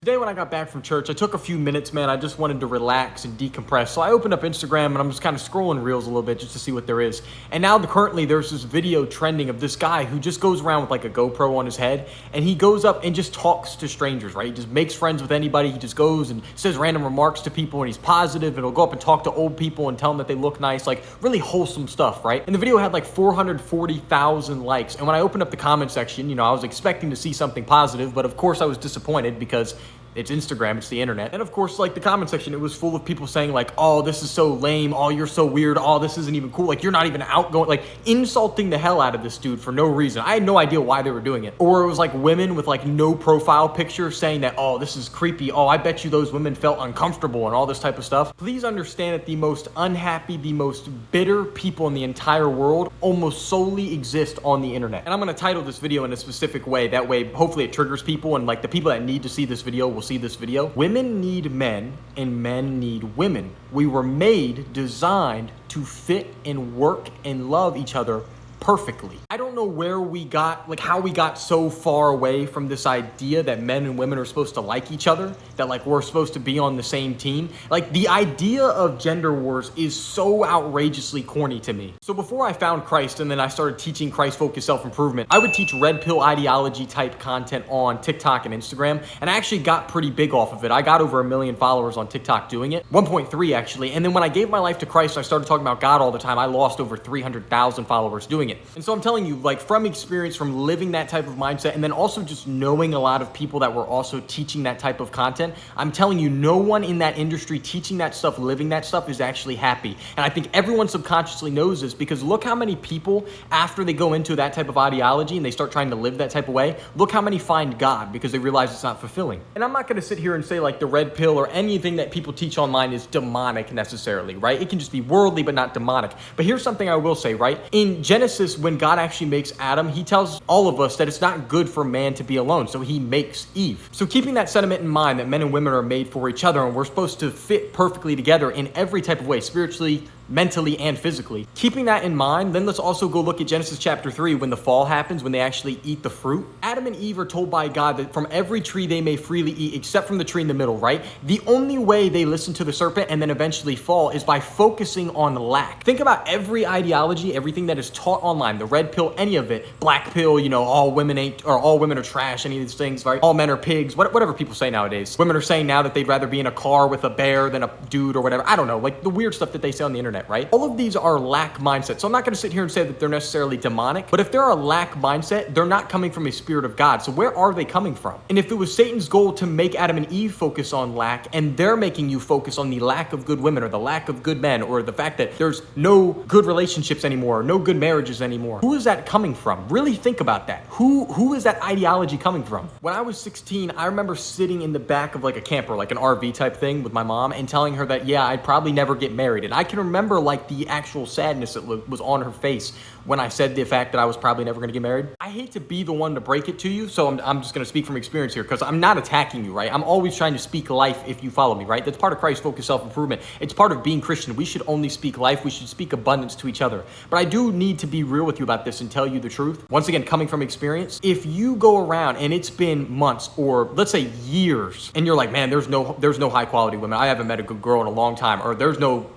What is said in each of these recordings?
Today when I got back from church, I took a few minutes, man. I just wanted to relax and decompress. So I opened up Instagram and I'm just kind of scrolling reels a little bit just to see what there is. And now currently there's this video trending of this guy who just goes around with like a GoPro on his head and he goes up and just talks to strangers, right? He just makes friends with anybody. He just goes and says random remarks to people and he's positive, and he'll go up and talk to old people and tell them that they look nice, like really wholesome stuff, right? And the video had like 440,000 likes. And when I opened up the comment section, I was expecting to see something positive, but of course I was disappointed because it's Instagram, it's the internet. And of course, like the comment section, it was full of people saying like, oh, this is so lame. Oh, you're so weird. Oh, this isn't even cool. Like, you're not even outgoing, like insulting the hell out of this dude for no reason. I had no idea why they were doing it. Or it was like women with like no profile picture saying that, oh, this is creepy. Oh, I bet you those women felt uncomfortable and all this type of stuff. Please understand that the most unhappy, the most bitter people in the entire world almost solely exist on the internet. And I'm gonna title this video in a specific way. That way, hopefully it triggers people, and like the people that need to see this video will see this video. Women need men and men need women. We were made, designed to fit and work and love each other perfectly. I don't know where we got, like how we got so far away from this idea that men and women are supposed to like each other, that like we're supposed to be on the same team. Like the idea of gender wars is so outrageously corny to me. So before I found Christ and then I started teaching Christ-focused self-improvement, I would teach red pill ideology type content on TikTok and Instagram, and I actually got pretty big off of it. I got over 1 million followers on TikTok doing it, 1.3 actually. And then when I gave my life to Christ, I started talking about God all the time. I lost over 300,000 followers doing it. And so I'm telling you, like from experience, from living that type of mindset, and then also just knowing a lot of people that were also teaching that type of content, I'm telling you, no one in that industry teaching that stuff, living that stuff is actually happy. And I think everyone subconsciously knows this, because look how many people, after they go into that type of ideology and they start trying to live that type of way, look how many find God because they realize it's not fulfilling. And I'm not going to sit here and say like the red pill or anything that people teach online is demonic necessarily, right? It can just be worldly, but not demonic. But here's something I will say, right? In Genesis, when God actually makes Adam, he tells all of us that it's not good for man to be alone, so he makes Eve. So keeping that sentiment in mind, that men and women are made for each other and we're supposed to fit perfectly together in every type of way, spiritually, mentally, and physically. Keeping that in mind, then let's also go look at Genesis chapter 3 when the fall happens, when they actually eat the fruit. Adam and Eve are told by God that from every tree they may freely eat except from the tree in the middle, right? The only way they listen to the serpent and then eventually fall is by focusing on lack. Think about every ideology, everything that is taught online, the red pill, any of it, black pill, all women are trash, any of these things, right? All men are pigs, whatever people say nowadays. Women are saying now that they'd rather be in a car with a bear than a dude or whatever. I don't know, like the weird stuff that they say on the internet, right? All of these are lack mindset. So I'm not going to sit here and say that they're necessarily demonic, but if they're a lack mindset, they're not coming from a spirit of God. So where are they coming from? And if it was Satan's goal to make Adam and Eve focus on lack, and they're making you focus on the lack of good women or the lack of good men or the fact that there's no good relationships anymore, no good marriages anymore, who is that coming from? Really think about that. Who is that ideology coming from? When I was 16, I remember sitting in the back of like a camper, like an RV type thing with my mom, and telling her that, yeah, I'd probably never get married. And I can remember like the actual sadness that was on her face when I said the fact that I was probably never going to get married. I hate to be the one to break it to you, so I'm just going to speak from experience here, because I'm not attacking you, right? I'm always trying to speak life if you follow me, right? That's part of Christ-focused self-improvement. It's part of being Christian. We should only speak life. We should speak abundance to each other. But I do need to be real with you about this and tell you the truth. Once again, coming from experience, if you go around and it's been months or let's say years, and you're like, man, there's no high quality women. I haven't met a good girl in a long time, or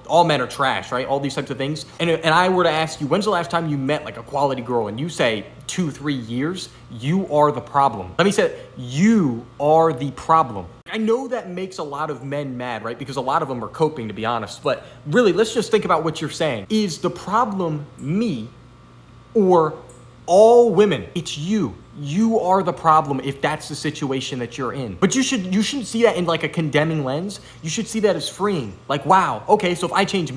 all men are trash, right? All these types of things. And I were to ask you, when's the last time you met like a quality girl, and you say 2-3 years, you are the problem. Let me say it, you are the problem. I know that makes a lot of men mad, right? Because a lot of them are coping, to be honest. But really, let's just think about what you're saying. Is the problem me or all women? It's you. You are the problem if that's the situation that you're in. But you shouldn't see that in like a condemning lens. You should see that as freeing. Like, wow, okay, so if I change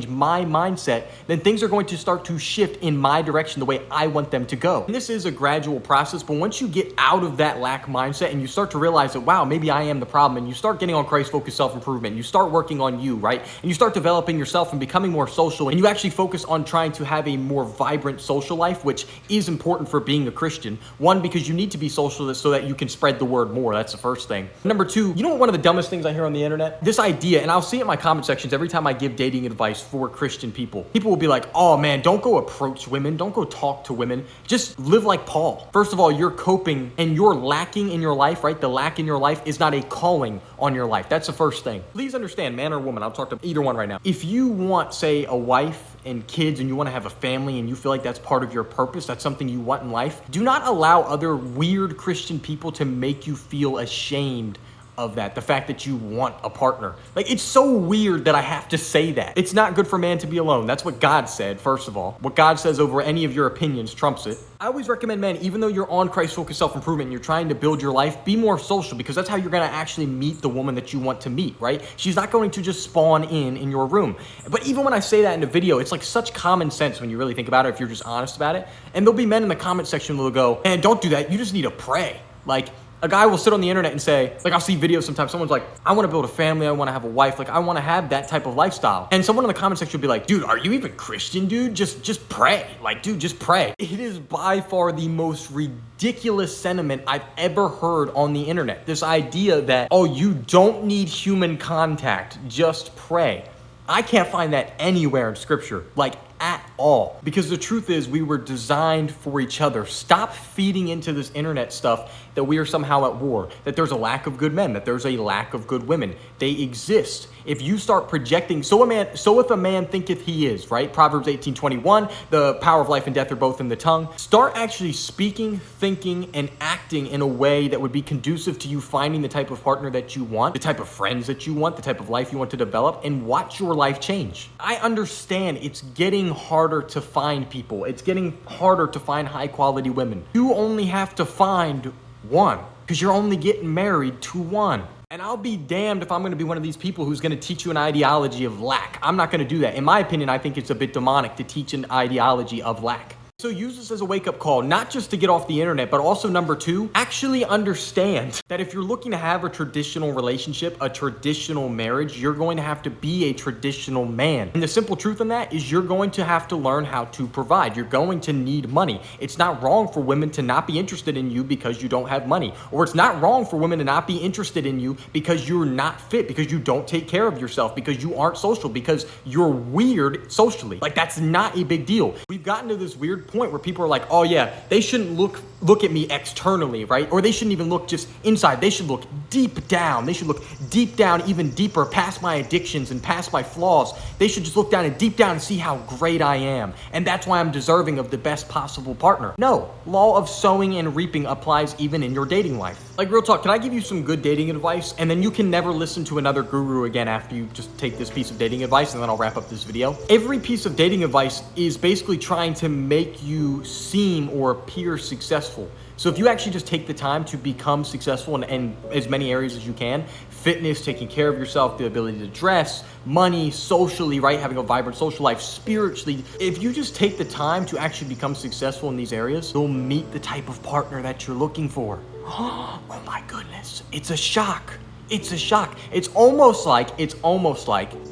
my mindset, then things are going to start to shift in my direction the way I want them to go. And this is a gradual process, but once you get out of that lack mindset and you start to realize that, wow, maybe I am the problem, and you start getting on Christ-focused self-improvement, you start working on you, right? And you start developing yourself and becoming more social, and you actually focus on trying to have a more vibrant social life, which is important for being a Christian. One, because you need to be social so that you can spread the word more. That's the first thing. Number two, you know what one of the dumbest things I hear on the internet? This idea, and I'll see it in my comment sections every time I give dating advice for Christian people. People will be like, oh man, don't go approach women. Don't go talk to women. Just live like Paul. First of all, you're coping and you're lacking in your life, right? The lack in your life is not a calling on your life. That's the first thing. Please understand, man or woman, I'll talk to either one right now. If you want, say, a wife and kids and you want to have a family and you feel like that's part of your purpose, that's something you want in life, do not allow other weird Christian people to make you feel ashamed of that, the fact that you want a partner. Like, it's so weird that I have to say that. It's not good for man to be alone. That's what God said, first of all. What God says over any of your opinions trumps it. I always recommend, man, even though you're on Christ-focused self-improvement and you're trying to build your life, be more social, because that's how you're gonna actually meet the woman that you want to meet, right? She's not going to just spawn in your room. But even when I say that in a video, it's like such common sense when you really think about it, if you're just honest about it. And there'll be men in the comment section that'll go, man, don't do that. You just need to pray. Like, a guy will sit on the internet and say, like, I'll see videos sometimes, someone's like, I want to build a family, I want to have a wife, like, I want to have that type of lifestyle. And someone in the comment section will be like, dude, are you even Christian, dude? Just pray. Like, dude, just pray. It is by far the most ridiculous sentiment I've ever heard on the internet. This idea that, oh, you don't need human contact, just pray. I can't find that anywhere in scripture, like at all. Because the truth is, we were designed for each other. Stop feeding into this internet stuff that we are somehow at war, that there's a lack of good men, that there's a lack of good women. They exist. If you start projecting, so if a man thinketh he is, right? Proverbs 18:21, the power of life and death are both in the tongue. Start actually speaking, thinking, and acting in a way that would be conducive to you finding the type of partner that you want, the type of friends that you want, the type of life you want to develop, and watch your life change. I understand it's getting harder to find people. It's getting harder to find high quality women. You only have to find one, because you're only getting married to one. And I'll be damned if I'm going to be one of these people who's going to teach you an ideology of lack. I'm not going to do that. In my opinion, I think it's a bit demonic to teach an ideology of lack. So use this as a wake-up call, not just to get off the internet, but also number two, actually understand that if you're looking to have a traditional relationship, a traditional marriage, you're going to have to be a traditional man. And the simple truth in that is you're going to have to learn how to provide. You're going to need money. It's not wrong for women to not be interested in you because you don't have money. Or it's not wrong for women to not be interested in you because you're not fit, because you don't take care of yourself, because you aren't social, because you're weird socially. Like, that's not a big deal. We've gotten to this weird point where people are like, oh yeah, they shouldn't look at me externally, right? Or they shouldn't even look just inside. They should look deep down. They should look deep down, even deeper, past my addictions and past my flaws. They should just look down and deep down and see how great I am. And that's why I'm deserving of the best possible partner. No, law of sowing and reaping applies even in your dating life. Like, real talk, can I give you some good dating advice? And then you can never listen to another guru again after you just take this piece of dating advice, and then I'll wrap up this video. Every piece of dating advice is basically trying to make you seem or appear successful. So if you actually just take the time to become successful in as many areas as you can, fitness, taking care of yourself, the ability to dress, money, socially, right? Having a vibrant social life, spiritually. If you just take the time to actually become successful in these areas, you'll meet the type of partner that you're looking for. Oh my goodness. It's a shock. It's a shock. It's almost like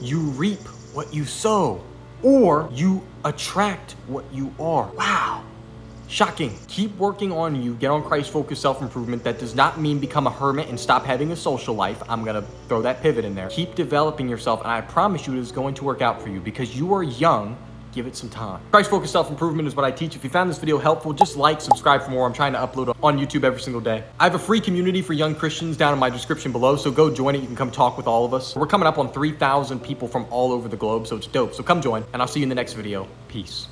you reap what you sow, or you attract what you are. Wow. Shocking. Keep working on you. Get on Christ-focused self-improvement. That does not mean become a hermit and stop having a social life. I'm going to throw that pivot in there. Keep developing yourself, and I promise you it is going to work out for you because you are young. Give it some time. Christ-focused self-improvement is what I teach. If you found this video helpful, just like, subscribe for more. I'm trying to upload on YouTube every single day. I have a free community for young Christians down in my description below, so go join it. You can come talk with all of us. We're coming up on 3,000 people from all over the globe, so it's dope. So come join, and I'll see you in the next video. Peace.